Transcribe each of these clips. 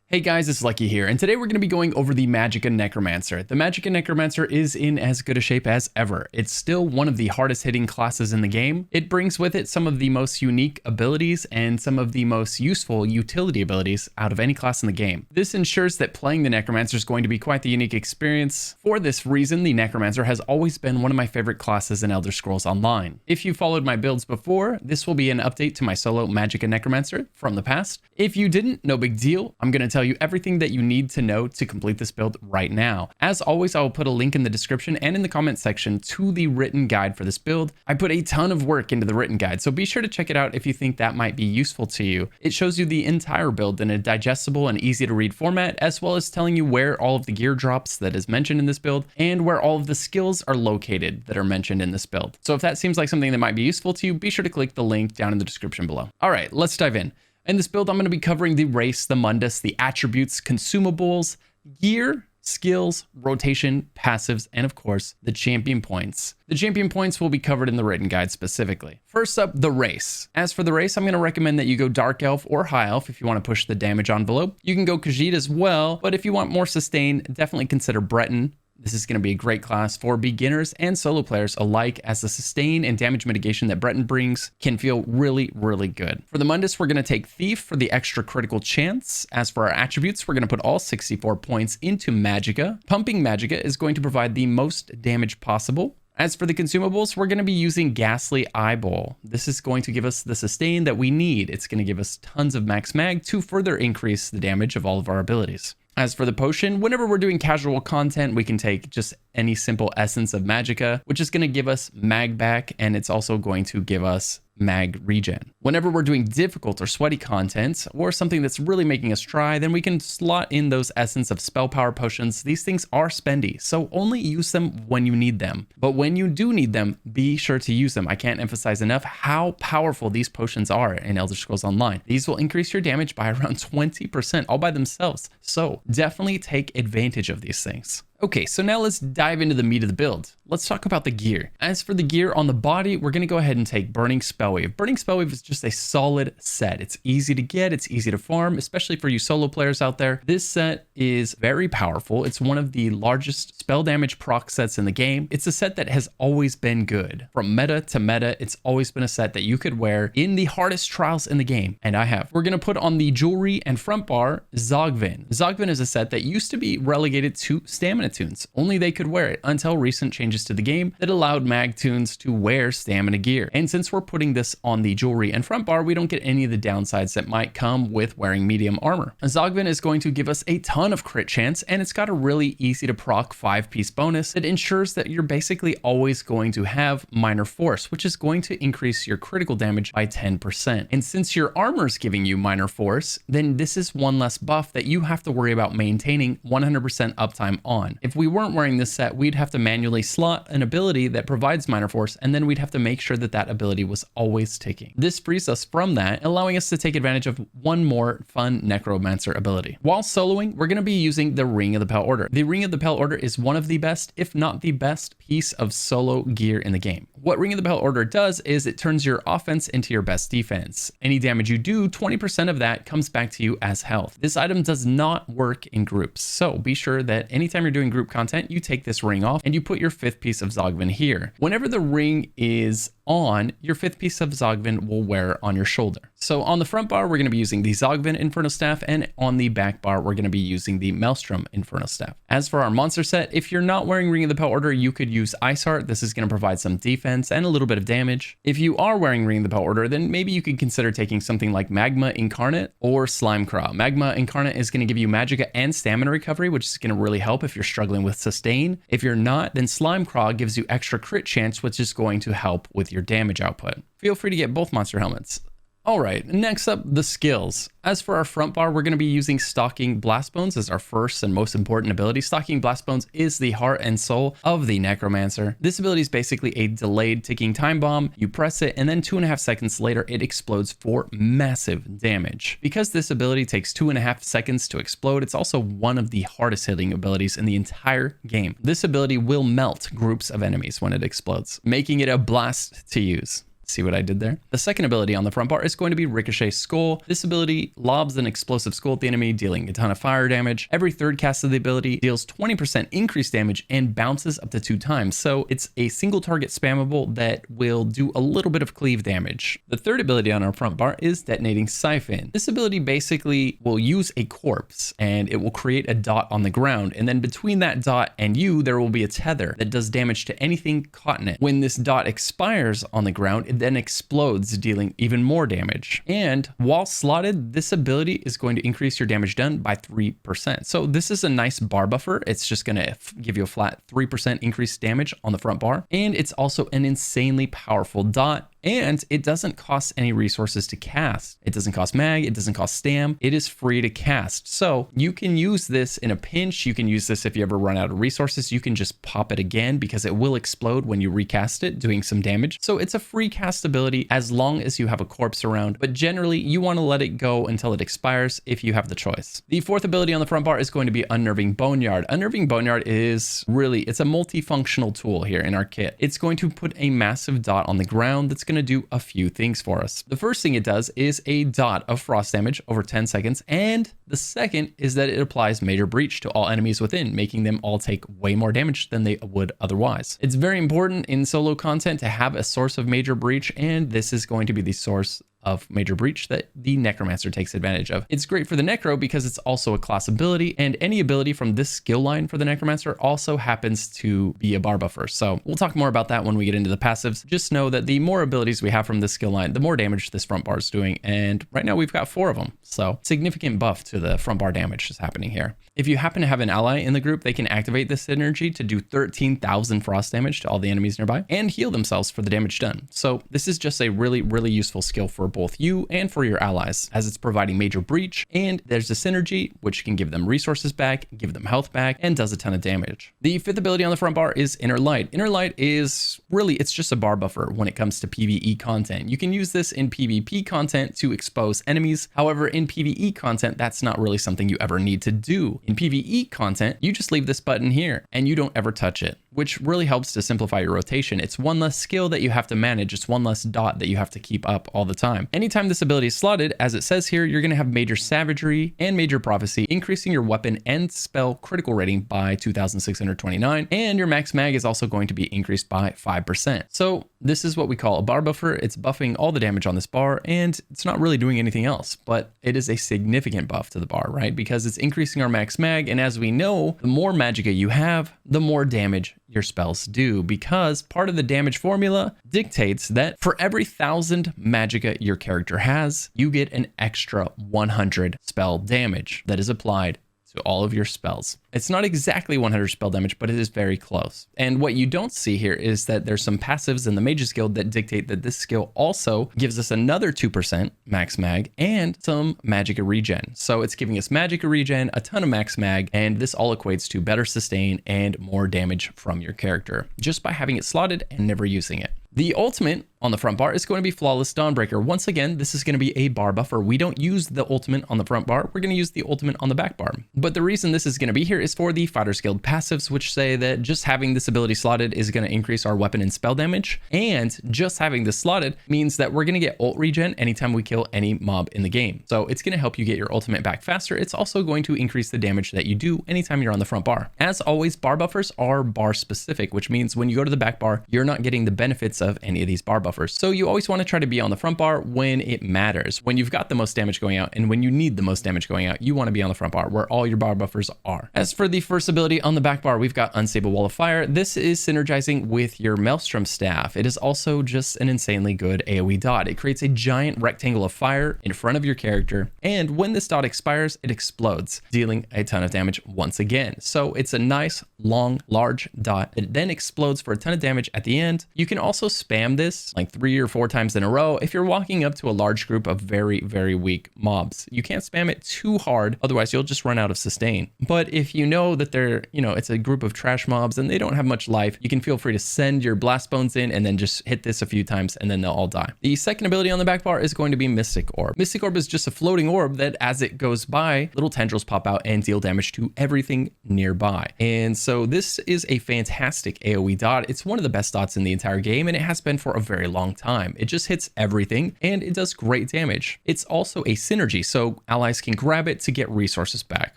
Hey guys, it's Lucky here, and today we're going to be going over the Magicka Necromancer. The Magicka Necromancer is in as good a shape as ever. It's still one of the hardest hitting classes in the game. It brings with it some of the most unique abilities and some of the most useful utility abilities out of any class in the game. This ensures that playing the Necromancer is going to be quite the unique experience. For this reason, the Necromancer has always been one of my favorite classes in Elder Scrolls Online. If you followed my builds before, this will be an update to my solo Magicka Necromancer from the past. If you didn't, no big deal. I'm going to tell you everything that you need to know to complete this build right now. As always, I will put a link in the description and in the comment section to the written guide for this build. I put a ton of work into the written guide, so be sure to check it out if you think that might be useful to you. It shows you the entire build in a digestible and easy to read format, as well as telling you where all of the gear drops that is mentioned in this build and where all of the skills are located that are mentioned in this build. So if that seems like something that might be useful to you, be sure to click the link down in the description below. All right, let's dive in. In this build, I'm going to be covering the race, the mundus, the attributes, consumables, gear, skills, rotation, passives, and of course, the champion points. The champion points will be covered in the written guide specifically. First up, the race. As for the race, I'm going to recommend that you go Dark Elf or High Elf if you want to push the damage envelope. You can go Khajiit as well, but if you want more sustain, definitely consider Breton. This is going to be a great class for beginners and solo players alike, as the sustain and damage mitigation that Breton brings can feel really, really good. For the Mundus, we're going to take Thief for the extra critical chance. As for our attributes, we're going to put all 64 points into Magicka. Pumping Magicka is going to provide the most damage possible. As for the consumables, we're going to be using Ghastly Eyeball. This is going to give us the sustain that we need. It's going to give us tons of max mag to further increase the damage of all of our abilities. As for the potion, whenever we're doing casual content, we can take just any simple essence of Magicka, which is going to give us mag back, and it's also going to give us mag regen. Whenever we're doing difficult or sweaty content, or something that's really making us try, then we can slot in those essence of spell power potions. These things are spendy, so only use them when you need them. But when you do need them, be sure to use them. I can't emphasize enough how powerful these potions are in Elder Scrolls Online. These will increase your damage by around 20% all by themselves, so definitely take advantage of these things. Okay, so now let's dive into the meat of the build. Let's talk about the gear. As for the gear on the body, we're going to go ahead and take Burning Spellwave. Burning Spellwave is just a solid set. It's easy to get, it's easy to farm, especially for you solo players out there. This set is very powerful. It's one of the largest spell damage proc sets in the game. It's a set that has always been good. From meta to meta, it's always been a set that you could wear in the hardest trials in the game, and I have. We're going to put on the jewelry and front bar Zogvin. Zogvin is a set that used to be relegated to stamina tunes. Only they could wear it until recent changes to the game that allowed mag tunes to wear stamina gear. And since we're putting this on the jewelry and front bar, we don't get any of the downsides that might come with wearing medium armor. Zogvin is going to give us a ton of crit chance, and it's got a really easy to proc 5-piece bonus that ensures that you're basically always going to have minor force, which is going to increase your critical damage by 10%. And since your armor is giving you minor force, then this is one less buff that you have to worry about maintaining 100% uptime on. If we weren't wearing this set, we'd have to manually slot an ability that provides minor force, and then we'd have to make sure that that ability was always ticking. This frees us from that, allowing us to take advantage of one more fun Necromancer ability. While soloing, we're going to be using the Ring of the Pale Order. The Ring of the Pale Order is one of the best, if not the best, piece of solo gear in the game. What Ring of the Pale Order does is it turns your offense into your best defense. Any damage you do, 20% of that comes back to you as health. This item does not work in groups, so be sure that anytime you're doing group content, you take this ring off and you put your 5th piece of Zogvin here. Whenever the ring is on, your 5th piece of Zogvin will wear on your shoulder. So on the front bar, we're going to be using the Zogvin Inferno Staff, and on the back bar, we're going to be using the Maelstrom Inferno Staff. As for our monster set, if you're not wearing Ring of the Pale Order, you could use Ice Heart. This is going to provide some defense and a little bit of damage. If you are wearing Ring of the Pale Order, then maybe you could consider taking something like Magma Incarnate or Slimecraw. Magma Incarnate is going to give you Magicka and stamina recovery, which is going to really help if you're struggling with sustain. If you're not, then Slimecraw gives you extra crit chance, which is going to help with your damage output. Feel free to get both monster helmets. All right, next up, the skills. As for our front bar, we're going to be using Stalking Blastbones as our first and most important ability. Stalking Blastbones is the heart and soul of the Necromancer. This ability is basically a delayed ticking time bomb. You press it, and then 2.5 seconds later, it explodes for massive damage. Because this ability takes 2.5 seconds to explode, it's also one of the hardest hitting abilities in the entire game. This ability will melt groups of enemies when it explodes, making it a blast to use. See what I did there? The second ability on the front bar is going to be Ricochet Skull. This ability lobs an explosive skull at the enemy, dealing a ton of fire damage. Every third cast of the ability deals 20% increased damage and bounces up to 2 times. So it's a single target spammable that will do a little bit of cleave damage. The third ability on our front bar is Detonating Siphon. This ability basically will use a corpse and it will create a dot on the ground. And then between that dot and you, there will be a tether that does damage to anything caught in it. When this dot expires on the ground, it then explodes, dealing even more damage. And while slotted, this ability is going to increase your damage done by 3%. So this is a nice bar buffer. It's just going to give you a flat 3% increased damage on the front bar. And it's also an insanely powerful dot. And it doesn't cost any resources to cast. It doesn't cost mag, it doesn't cost stam, it is free to cast. So you can use this in a pinch, you can use this if you ever run out of resources, you can just pop it again because it will explode when you recast it, doing some damage. So it's a free cast ability as long as you have a corpse around, but generally you want to let it go until it expires if you have the choice. The fourth ability on the front bar is going to be Unnerving Boneyard. Unnerving Boneyard is really, it's a multifunctional tool here in our kit. It's going to put a massive dot on the ground that's going to do a few things for us. The first thing it does is a dot of frost damage over 10 seconds, and the second is that it applies Major Breach to all enemies within, making them all take way more damage than they would otherwise. It's very important in solo content to have a source of Major Breach, and this is going to be the source of Major Breach that the Necromancer takes advantage of. It's great for the Necro because it's also a class ability, and any ability from this skill line for the Necromancer also happens to be a bar buffer. So we'll talk more about that when we get into the passives. Just know that the more abilities we have from this skill line, the more damage this front bar is doing, and right now we've got 4 of them. So significant buff to the front bar damage is happening here. If you happen to have an ally in the group, they can activate this synergy to do 13,000 frost damage to all the enemies nearby and heal themselves for the damage done. So this is just a really, really useful skill for both you and for your allies, as it's providing Major Breach, and there's a synergy which can give them resources back, give them health back, and does a ton of damage. The fifth ability on the front bar is Inner Light. Inner Light is really, it's just a bar buffer when it comes to PvE content. You can use this in PvP content to expose enemies. However, in PvE content, that's not really something you ever need to do. In PvE content, you just leave this button here and you don't ever touch it, which really helps to simplify your rotation. It's one less skill that you have to manage. It's one less dot that you have to keep up all the time. Anytime this ability is slotted, as it says here, you're going to have Major Savagery and Major Prophecy, increasing your weapon and spell critical rating by 2,629, and your max mag is also going to be increased by 5%. So this is what we call a bar buffer. It's buffing all the damage on this bar, and it's not really doing anything else, but it is a significant buff to the bar, right? Because it's increasing our max mag, and as we know, the more Magicka you have, the more damage your spells do, because part of the damage formula dictates that for every 1,000 Magicka your character has, you get an extra 100 spell damage that is applied to all of your spells. It's not exactly 100 spell damage, but it is very close. And what you don't see here is that there's some passives in the Mage's Guild that dictate that this skill also gives us another 2% max mag and some Magicka regen. So it's giving us Magicka regen, a ton of max mag, and this all equates to better sustain and more damage from your character just by having it slotted and never using it. The ultimate on the front bar is going to be Flawless Dawnbreaker. Once again, this is going to be a bar buffer. We don't use the ultimate on the front bar. We're going to use the ultimate on the back bar. But the reason this is going to be here is for the Fighters Guild passives, which say that just having this ability slotted is going to increase our weapon and spell damage. And just having this slotted means that we're going to get ult regen anytime we kill any mob in the game. So it's going to help you get your ultimate back faster. It's also going to increase the damage that you do anytime you're on the front bar. As always, bar buffers are bar specific, which means when you go to the back bar, you're not getting the benefits of any of these bar buffers. So you always want to try to be on the front bar when it matters, when you've got the most damage going out, and when you need the most damage going out, you want to be on the front bar where all your bar buffers are. As for the first ability on the back bar, we've got Unstable Wall of Fire. This is synergizing with your Maelstrom Staff. It is also just an insanely good AoE dot. It creates a giant rectangle of fire in front of your character, and when this dot expires, it explodes, dealing a ton of damage once again. So it's a nice, long, large dot that then explodes for a ton of damage at the end. You can also spam this like 3 or 4 times in a row if you're walking up to a large group of very, very weak mobs. You can't spam it too hard, otherwise you'll just run out of sustain. But if you know that they're, it's a group of trash mobs and they don't have much life, you can feel free to send your blast bones in and then just hit this a few times and then they'll all die. The second ability on the back bar is going to be Mystic Orb. Mystic Orb is just a floating orb that as it goes by, little tendrils pop out and deal damage to everything nearby. And so this is a fantastic AoE dot. It's one of the best dots in the entire game, and it has been for a very long time. It just hits everything and it does great damage. It's also a synergy, so allies can grab it to get resources back,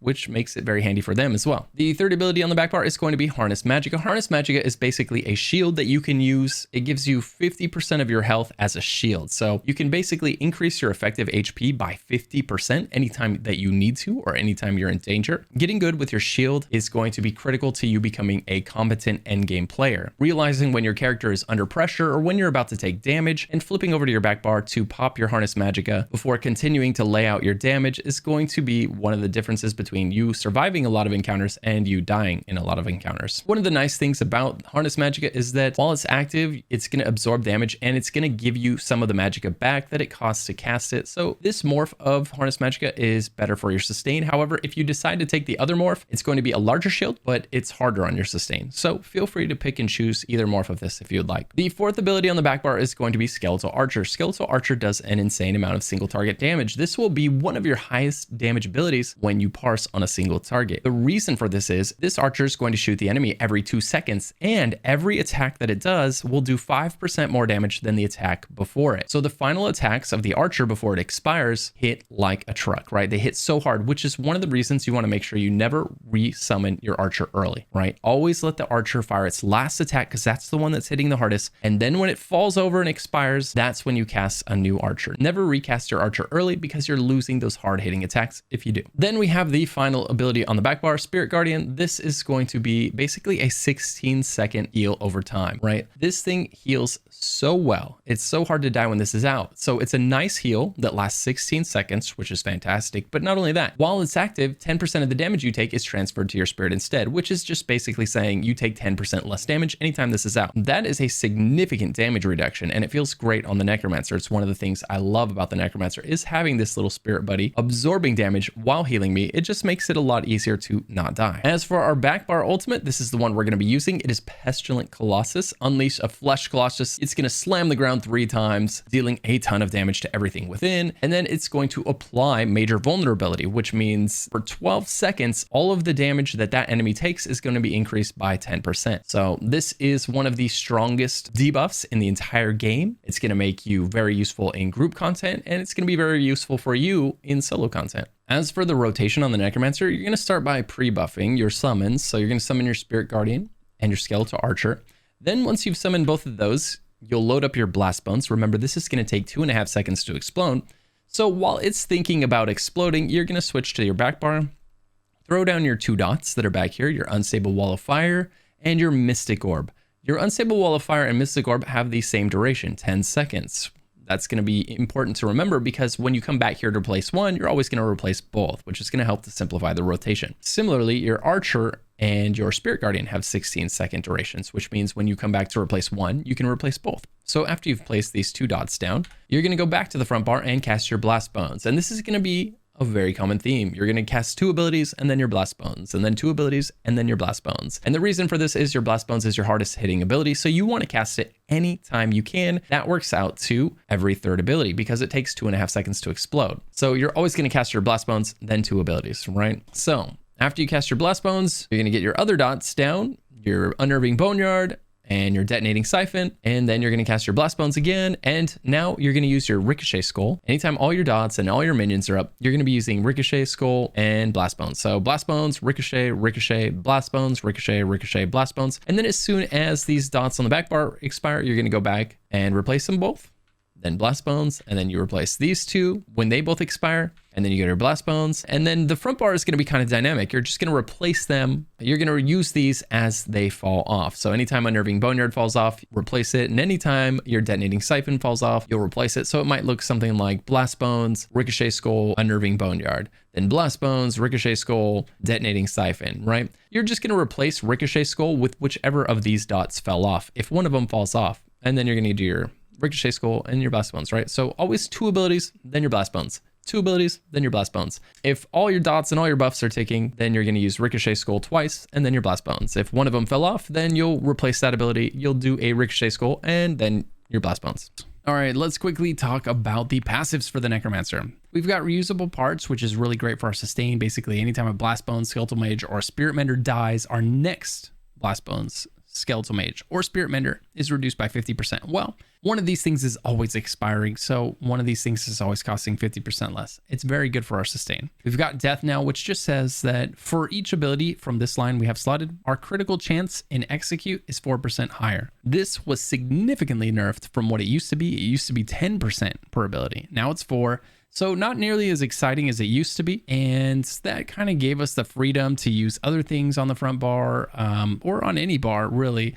which makes it very handy for them as well. The third ability on the back bar is going to be Harness Magicka. Harness Magicka is basically a shield that you can use. It gives you 50% of your health as a shield. So you can basically increase your effective HP by 50% anytime that you need to or anytime you're in danger. Getting good with your shield is going to be critical to you becoming a competent endgame player. Realizing when your character is under pressure or when you're about to take damage and flipping over to your back bar to pop your Harness Magicka before continuing to lay out your damage is going to be one of the differences between you surviving a lot of encounters and you dying in a lot of encounters. One of the nice things about Harness Magicka is that while it's active, it's going to absorb damage and it's going to give you some of the Magicka back that it costs to cast it. So this morph of Harness Magicka is better for your sustain. However, if you decide to take the other morph, it's going to be a larger shield, but it's harder on your sustain. So feel free to pick and choose either morph of this if you'd like. The fourth ability on the back bar is going to be Skeletal Archer. Skeletal Archer does an insane amount of single target damage. This will be one of your highest damage abilities when you parse on a single target. The reason for this is this archer is going to shoot the enemy every 2 seconds, and every attack that it does will do 5% more damage than the attack before it. So the final attacks of the archer before it expires hit like a truck, right? They hit so hard, which is one of the reasons you want to make sure you never re-summon your archer early, right? Always let the archer fire its last attack because that's the one that's hitting the hardest. And then when it falls over and expires, that's when you cast a new archer. Never recast your archer early because you're losing those hard hitting attacks if you do. Then we have the final ability on the back bar, Spirit Guardian. This is going to be basically a 16-second heal over time, right? This thing heals so well. It's so hard to die when this is out. So it's a nice heal that lasts 16 seconds, which is fantastic. But not only that, while it's active, 10% of the damage you take is transferred to your spirit instead, which is just basically saying you take 10% less damage anytime this is out. That is a significant damage reduction, and it feels great on the Necromancer. It's one of the things I love about the Necromancer is having this little spirit buddy absorbing damage while healing me. It just makes it a lot easier to not die. As for our back bar ultimate, this is the one we're going to be using. It is Pestilent Colossus. Unleash a Flesh Colossus. It's going to slam the ground 3 times, dealing a ton of damage to everything within, and then it's going to apply Major Vulnerability, which means for 12 seconds, all of the damage that that enemy takes is going to be increased by 10%. So this is one of the strongest debuffs in the entire game. It's going to make you very useful in group content, and it's going to be very useful for you in solo content. As for the rotation on the Necromancer, you're going to start by pre-buffing your summons. So you're going to summon your Spirit Guardian and your Skeletal Archer. Then once you've summoned both of those, you'll load up your Blast Bones. Remember, this is going to take 2.5 seconds to explode. So while it's thinking about exploding, you're going to switch to your back bar, throw down your 2 dots that are back here, your Unstable Wall of Fire and your Mystic Orb. Your Unstable Wall of Fire and Mystic Orb have the same duration, 10 seconds. That's going to be important to remember because when you come back here to replace one, you're always going to replace both, which is going to help to simplify the rotation. Similarly, your Archer and your Spirit Guardian have 16-second durations, which means when you come back to replace one, you can replace both. So after you've placed these 2 dots down, you're going to go back to the front bar and cast your Blast Bones. And this is going to be a very common theme. You're going to cast 2 abilities and then your Blast Bones, and then 2 abilities and then your Blast Bones. And the reason for this is your Blast Bones is your hardest hitting ability, so you want to cast it anytime you can. That works out to every 3rd ability because it takes 2.5 seconds to explode. So you're always going to cast your Blast Bones, then 2 abilities, right? So after you cast your Blast Bones, you're going to get your other dots down, your Unnerving Boneyard, and your Detonating Siphon, and then you're going to cast your Blast Bones again, and now you're going to use your Ricochet Skull. Anytime all your dots and all your minions are up, you're going to be using Ricochet Skull and Blast Bones. So Blast Bones, Ricochet, Ricochet, Blast Bones, Ricochet, Ricochet, Blast Bones, and then as soon as these dots on the back bar expire, you're going to go back and replace them both, then Blast Bones, and then you replace these 2 when they both expire, and then you get your Blast Bones, and then the front bar is going to be kind of dynamic. You're just going to replace them. You're going to use these as they fall off. So anytime Unnerving Boneyard falls off, replace it, and anytime your Detonating Siphon falls off, you'll replace it. So it might look something like Blast Bones, Ricochet Skull, Unnerving Boneyard, then Blast Bones, Ricochet Skull, Detonating Siphon, right? You're just going to replace Ricochet Skull with whichever of these dots fell off, if one of them falls off, and then you're going to do your Ricochet Skull and your Blast Bones, right? So always 2 abilities, then your Blast Bones. 2 abilities, then your Blast Bones. If all your dots and all your buffs are ticking, then you're going to use Ricochet Skull twice and then your Blast Bones. If one of them fell off, then you'll replace that ability. You'll do a Ricochet Skull and then your Blast Bones. All right, let's quickly talk about the passives for the Necromancer. We've got reusable parts, which is really great for our sustain. Basically, anytime a Blast Bones, Skeletal Mage, or Spirit Mender dies, our next Blast Bones, Skeletal Mage, or Spirit Mender is reduced by 50%. Well, one of these things is always expiring, so one of these things is always costing 50% less. It's very good for our sustain. We've got Death now, which just says that for each ability from this line we have slotted, our critical chance in execute is 4% higher. This was significantly nerfed from what it used to be. It used to be 10% per ability. Now it's 4%. So not nearly as exciting as it used to be. And that kind of gave us the freedom to use other things on the front bar, or on any bar, really.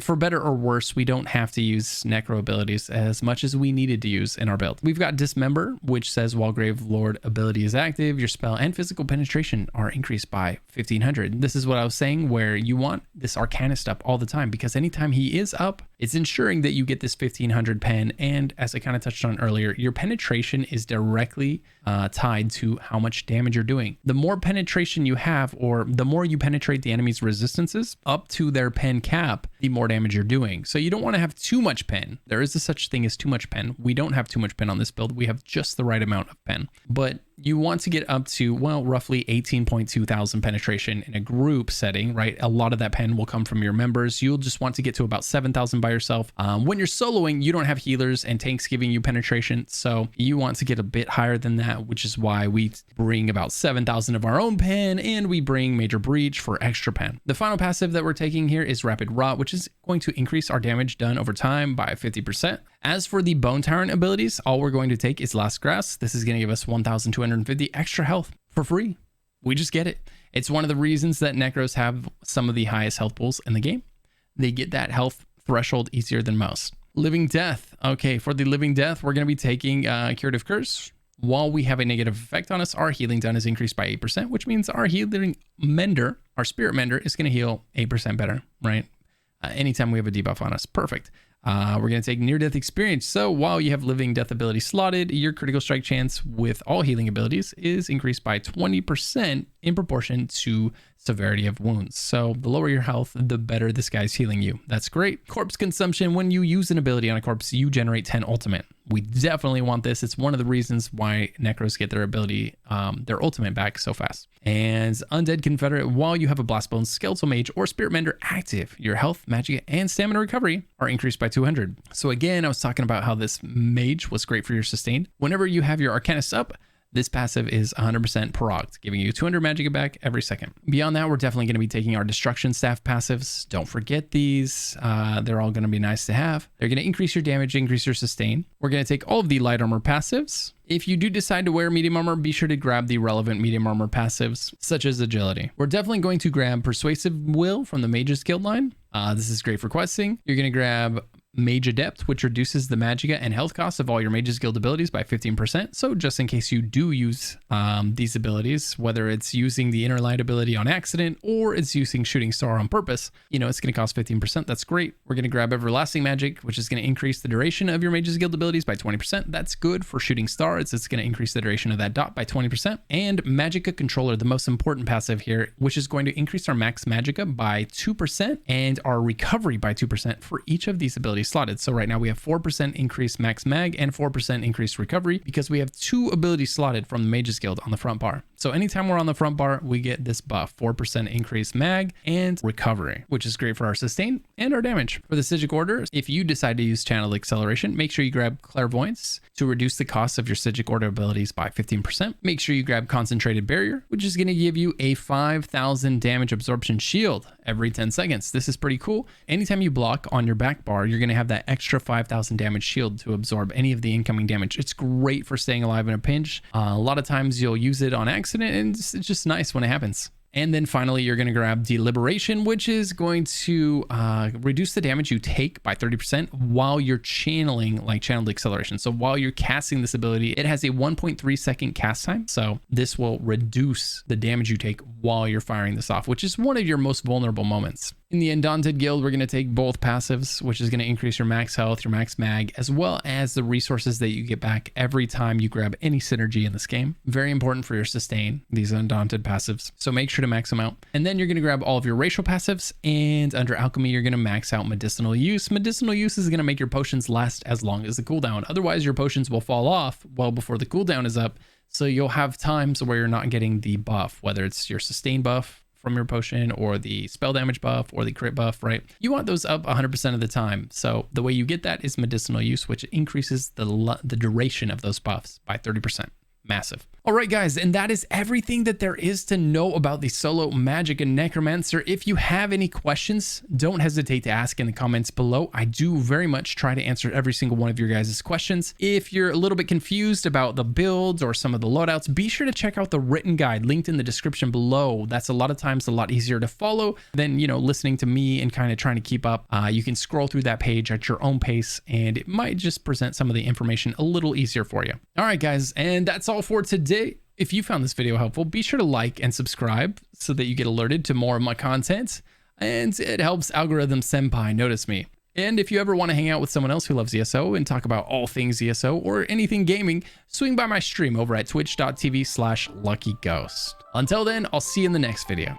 For better or worse, we don't have to use Necro abilities as much as we needed to use in our build. We've got Dismember, which says while Grave Lord ability is active, your spell and physical penetration are increased by 1500. This is what I was saying, where you want this Arcanist up all the time, because anytime he is up, it's ensuring that you get this 1500 pen. And as I kind of touched on earlier, your penetration is directly tied to how much damage you're doing. The more penetration you have, or the more you penetrate the enemy's resistances up to their pen cap, the more damage you're doing. So you don't want to have too much pen. There is a such thing as too much pen. We don't have too much pen on this build. We have just the right amount of pen. But you want to get up to, well, roughly 18.2 thousand penetration in a group setting, right? A lot of that pen will come from your members. You'll just want to get to about 7,000 by yourself. When you're soloing, you don't have healers and tanks giving you penetration. So you want to get a bit higher than that, which is why we bring about 7,000 of our own pen, and we bring Major Breach for extra pen. The final passive that we're taking here is Rapid Rot, which is going to increase our damage done over time by 50%. As for the Bone Tyrant abilities, all we're going to take is Last Grasp. This is going to give us 1,250 extra health for free. We just get it. It's one of the reasons that Necros have some of the highest health pools in the game. They get that health threshold easier than most. Living Death. Okay, for the Living Death, we're going to be taking Curative Curse. While we have a negative effect on us, our healing done is increased by 8%, which means our healing mender, our Spirit Mender, is going to heal 8% better, right? Anytime we have a debuff on us. Perfect. We're going to take Near Death Experience. So while you have Living Death ability slotted, your critical strike chance with all healing abilities is increased by 20% in proportion to severity of wounds. So the lower your health, the better this guy's healing you. That's great. Corpse Consumption. When you use an ability on a corpse, you generate 10 ultimate. We definitely want this. It's one of the reasons why Necros get their ability, their ultimate back so fast. And Undead Confederate, while you have a Blastbone, Skeletal Mage, or Spirit Mender active, your health, Magicka, and stamina recovery are increased by 200. So again, I was talking about how this Mage was great for your sustain. Whenever you have your Arcanist up, this passive is 100% procced, giving you 200 Magicka back every second. Beyond that, we're definitely going to be taking our Destruction Staff passives. Don't forget these. They're all going to be nice to have. They're going to increase your damage, increase your sustain. We're going to take all of the Light Armor passives. If you do decide to wear medium armor, be sure to grab the relevant medium armor passives, such as Agility. We're definitely going to grab Persuasive Will from the Mage's Guild line. This is great for questing. You're going to grab Mage Adept, which reduces the Magicka and health cost of all your Mage's Guild abilities by 15%. So just in case you do use these abilities, whether it's using the Inner Light ability on accident or it's using Shooting Star on purpose, you know, it's going to cost 15%. That's great. We're going to grab Everlasting Magic, which is going to increase the duration of your Mage's Guild abilities by 20%. That's good for Shooting Star. It's going to increase the duration of that dot by 20%. And Magicka Controller, the most important passive here, which is going to increase our max Magicka by 2% and our recovery by 2% for each of these abilities slotted. So right now we have 4% increased max mag and 4% increased recovery because we have 2 abilities slotted from the Mage's Guild on the front bar. So anytime we're on the front bar, we get this buff, 4% increased mag and recovery, which is great for our sustain and our damage. For the Psijic Order, if you decide to use Channel Acceleration, make sure you grab Clairvoyance to reduce the cost of your Psijic Order abilities by 15%. Make sure you grab Concentrated Barrier, which is going to give you a 5,000 damage absorption shield every 10 seconds. This is pretty cool. Anytime you block on your back bar, you're going to have that extra 5,000 damage shield to absorb any of the incoming damage. It's great for staying alive in a pinch. A lot of times you'll use it on accident, and it's just nice when it happens. And then finally, you're going to grab Deliberation, which is going to reduce the damage you take by 30% while you're channeling, like channeled acceleration. So while you're casting this ability, it has a 1.3 second cast time. So this will reduce the damage you take while you're firing this off, which is one of your most vulnerable moments. In the Undaunted Guild, we're going to take both passives, which is going to increase your max health, your max mag, as well as the resources that you get back every time you grab any synergy in this game. Very important for your sustain, these Undaunted passives. So make sure to max them out. And then you're going to grab all of your racial passives, and under Alchemy, you're going to max out Medicinal Use. Medicinal Use is going to make your potions last as long as the cooldown. Otherwise, your potions will fall off well before the cooldown is up. So you'll have times where you're not getting the buff, whether it's your sustain buff from your potion, or the spell damage buff, or the crit buff, right? You want those up 100% of the time. So the way you get that is medicinal use, which increases the duration of those buffs by 30%. Massive. All right, guys, and that is everything that there is to know about the solo Magicka Necromancer. If you have any questions, don't hesitate to ask in the comments below. I do very much try to answer every single one of your guys' questions. If you're a little bit confused about the builds or some of the loadouts, be sure to check out the written guide linked in the description below. That's a lot of times a lot easier to follow than, you know, listening to me and kind of trying to keep up. You can scroll through that page at your own pace, and it might just present some of the information a little easier for you. All right, guys, and that's all for today. If you found this video helpful, be sure to like and subscribe so that you get alerted to more of my content, and it helps Algorithm Senpai notice me. And if you ever want to hang out with someone else who loves ESO and talk about all things ESO or anything gaming, swing by my stream over at twitch.tv/luckyghost. Until then, I'll see you in the next video.